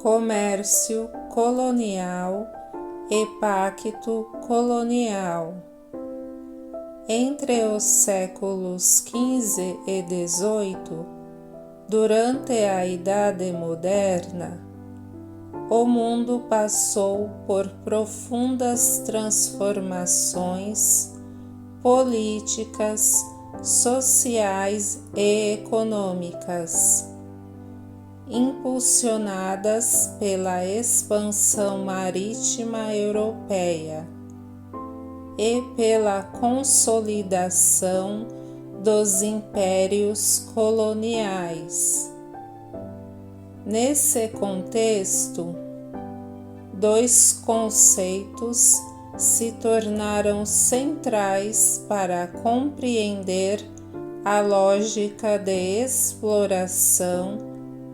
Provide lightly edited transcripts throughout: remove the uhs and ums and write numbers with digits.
comércio colonial e pacto colonial. Entre os séculos XV e XVIII, durante a Idade Moderna, o mundo passou por profundas transformações políticas, sociais e econômicas, impulsionadas pela expansão marítima europeia e pela consolidação dos impérios coloniais. Nesse contexto, dois conceitos se tornaram centrais para compreender a lógica de exploração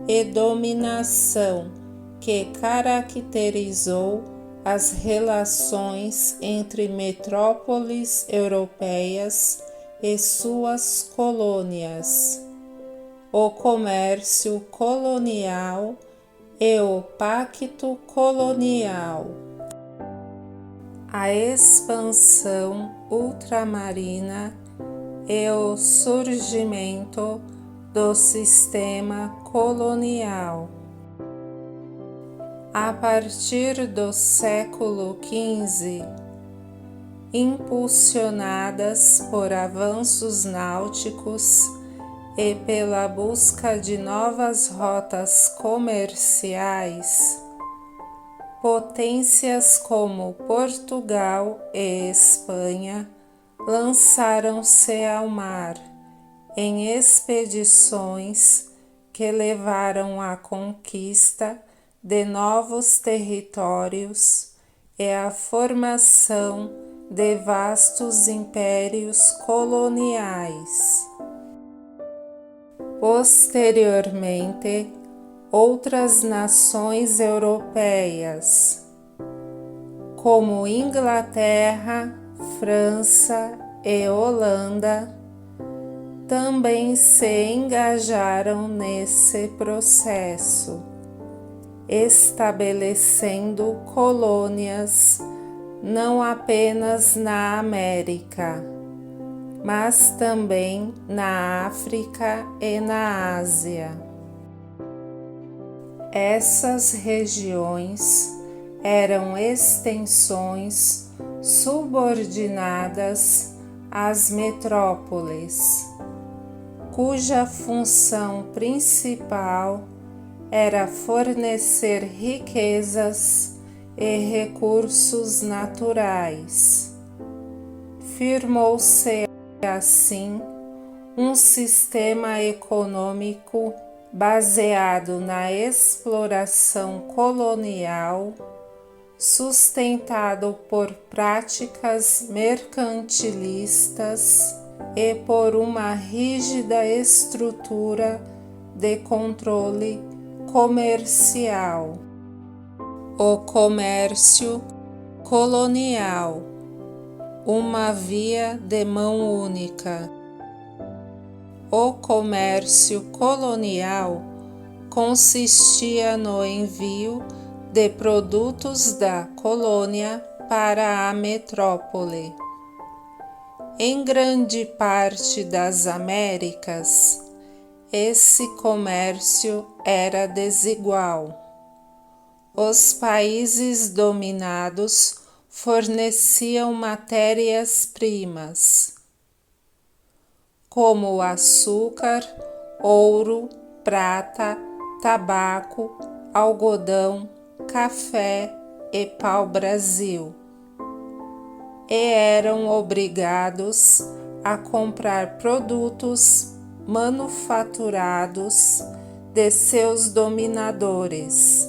e dominação que caracterizou as relações entre metrópoles europeias e suas colônias: o comércio colonial e o pacto colonial. A expansão ultramarina e o surgimento do sistema colonial. A partir do século XV, impulsionadas por avanços náuticos e pela busca de novas rotas comerciais, potências como Portugal e Espanha lançaram-se ao mar em expedições que levaram à conquista de novos territórios e à formação de vastos impérios coloniais. Posteriormente, outras nações europeias, como Inglaterra, França e Holanda, também se engajaram nesse processo, estabelecendo colônias não apenas na América, mas também na África e na Ásia. Essas regiões eram extensões subordinadas às metrópoles, cuja função principal era fornecer riquezas e recursos naturais. Firmou-se assim um sistema econômico baseado na exploração colonial, sustentado por práticas mercantilistas e por uma rígida estrutura de controle comercial. O comércio colonial, uma via de mão única. O comércio colonial consistia no envio de produtos da colônia para a metrópole. Em grande parte das Américas, esse comércio era desigual. Os países dominados forneciam matérias-primas, como açúcar, ouro, prata, tabaco, algodão, café e pau-brasil, e eram obrigados a comprar produtos manufaturados de seus dominadores.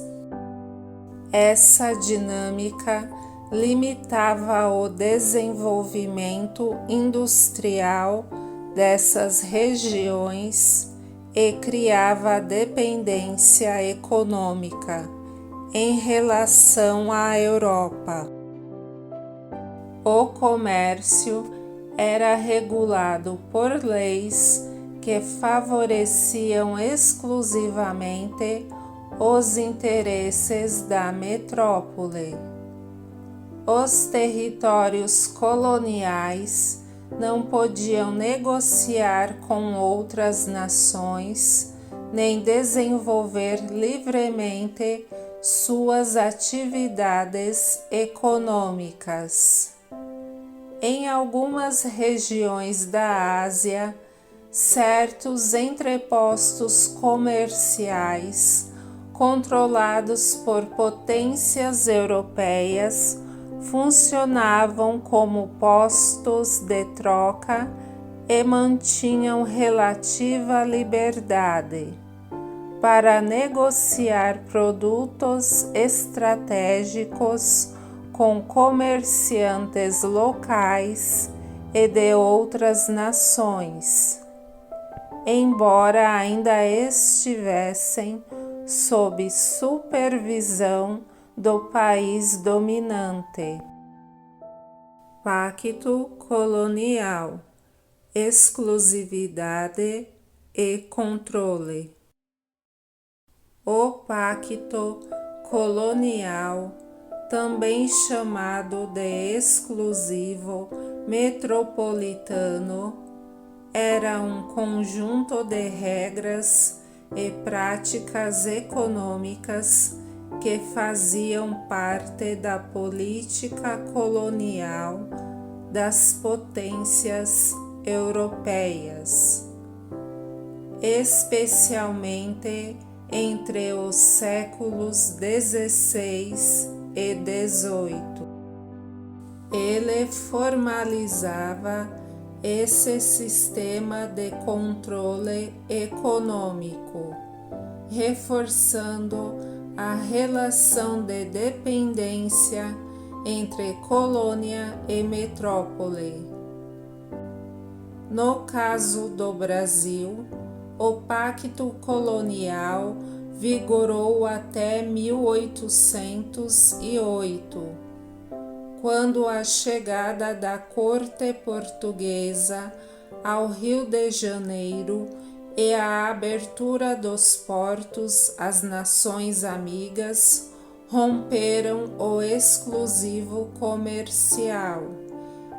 Essa dinâmica limitava o desenvolvimento industrial dessas regiões e criava dependência econômica em relação à Europa. O comércio era regulado por leis que favoreciam exclusivamente os interesses da metrópole. Os territórios coloniais não podiam negociar com outras nações, nem desenvolver livremente suas atividades econômicas. Em algumas regiões da Ásia, certos entrepostos comerciais, controlados por potências europeias, funcionavam como postos de troca e mantinham relativa liberdade para negociar produtos estratégicos com comerciantes locais e de outras nações, embora ainda estivessem sob supervisão do país dominante. Pacto colonial, exclusividade e controle. O pacto colonial, também chamado de exclusivo metropolitano, era um conjunto de regras e práticas econômicas que faziam parte da política colonial das potências europeias, especialmente entre os séculos XVI e XVIII. Ele formalizava esse sistema de controle econômico, reforçando a relação de dependência entre colônia e metrópole. No caso do Brasil, o Pacto Colonial vigorou até 1808, quando a chegada da corte portuguesa ao Rio de Janeiro e a abertura dos portos às nações amigas romperam o exclusivo comercial,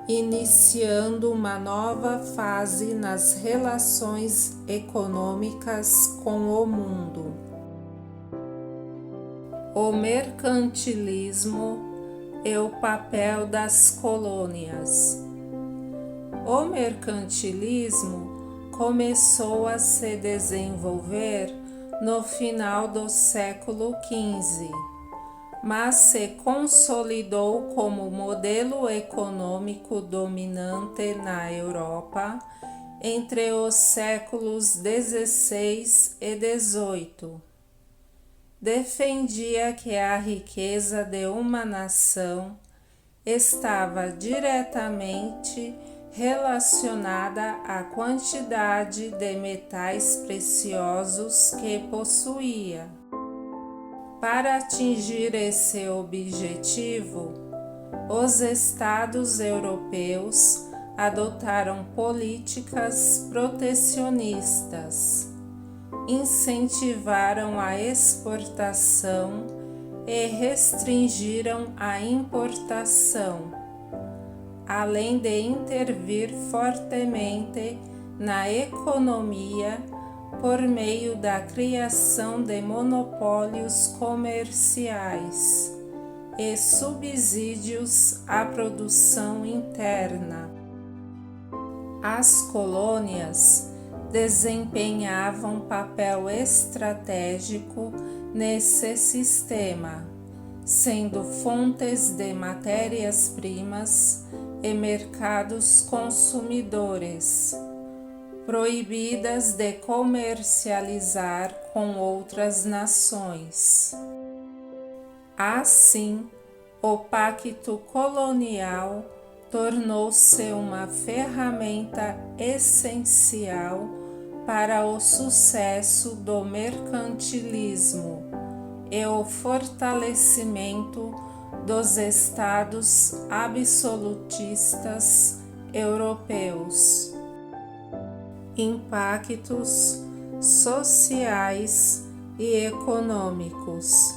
iniciando uma nova fase nas relações econômicas com o mundo. O mercantilismo e o papel das colônias. O mercantilismo começou a se desenvolver no final do século XV, mas se consolidou como modelo econômico dominante na Europa entre os séculos XVI e XVIII. Defendia que a riqueza de uma nação estava diretamente relacionada à quantidade de metais preciosos que possuía. Para atingir esse objetivo, os Estados europeus adotaram políticas protecionistas, incentivaram a exportação e restringiram a importação, além de intervir fortemente na economia por meio da criação de monopólios comerciais e subsídios à produção interna. As colônias desempenhavam papel estratégico nesse sistema, sendo fontes de matérias-primas e mercados consumidores, proibidas de comercializar com outras nações. Assim, o Pacto Colonial tornou-se uma ferramenta essencial para o sucesso do mercantilismo e o fortalecimento dos estados absolutistas europeus. Impactos sociais e econômicos.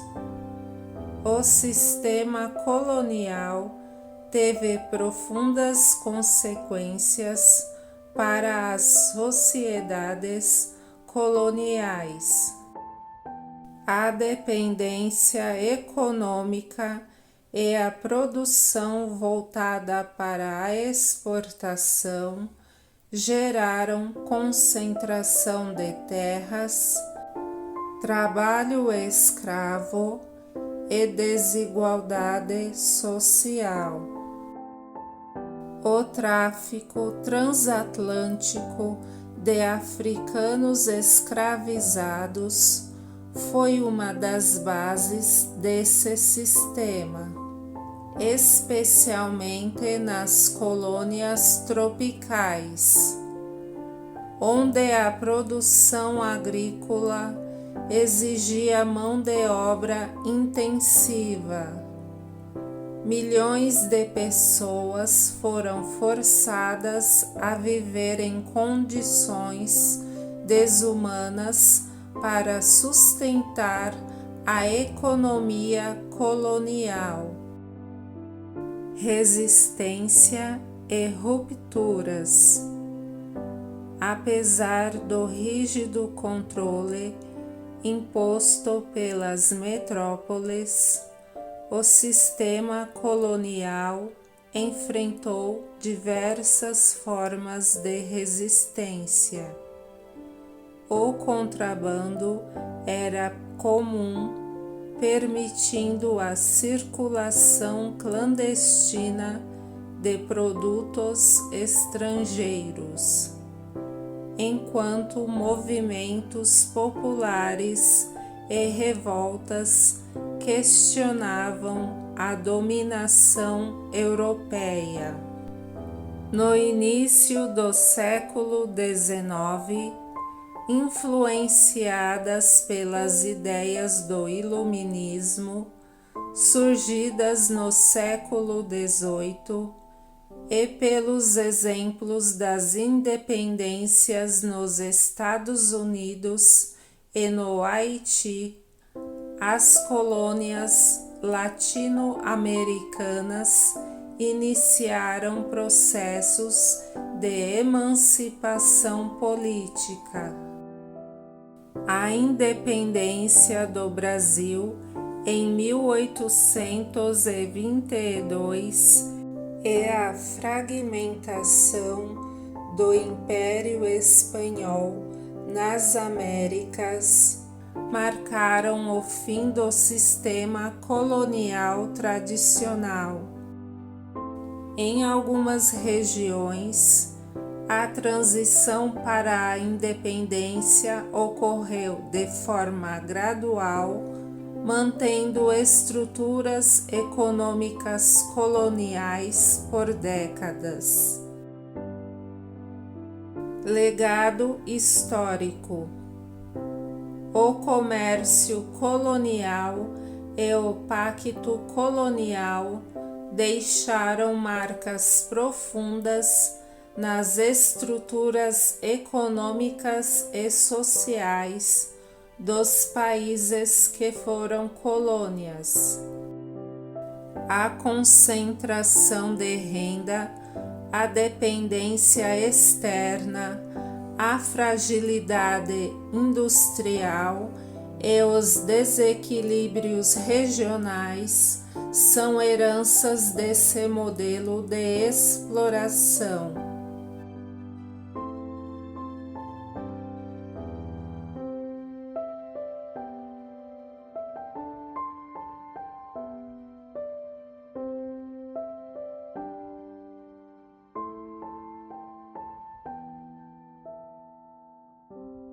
O sistema colonial teve profundas consequências para as sociedades coloniais. A dependência econômica e a produção voltada para a exportação geraram concentração de terras, trabalho escravo e desigualdade social. O tráfico transatlântico de africanos escravizados foi uma das bases desse sistema, especialmente nas colônias tropicais, onde a produção agrícola exigia mão de obra intensiva. Milhões de pessoas foram forçadas a viver em condições desumanas para sustentar a economia colonial. Resistência e rupturas. Apesar do rígido controle imposto pelas metrópoles, o sistema colonial enfrentou diversas formas de resistência. O contrabando era comum, permitindo a circulação clandestina de produtos estrangeiros, enquanto movimentos populares e revoltas questionavam a dominação europeia. No início do século XIX, influenciadas pelas ideias do Iluminismo, surgidas no século XVIII, e pelos exemplos das independências nos Estados Unidos e no Haiti, as colônias latino-americanas iniciaram processos de emancipação política. A independência do Brasil em 1822 e a fragmentação do Império Espanhol nas Américas marcaram o fim do sistema colonial tradicional. Em algumas regiões, a transição para a independência ocorreu de forma gradual, mantendo estruturas econômicas coloniais por décadas. Legado histórico. O comércio colonial e o pacto colonial deixaram marcas profundas nas estruturas econômicas e sociais dos países que foram colônias. A concentração de renda, a dependência externa, a fragilidade industrial e os desequilíbrios regionais são heranças desse modelo de exploração.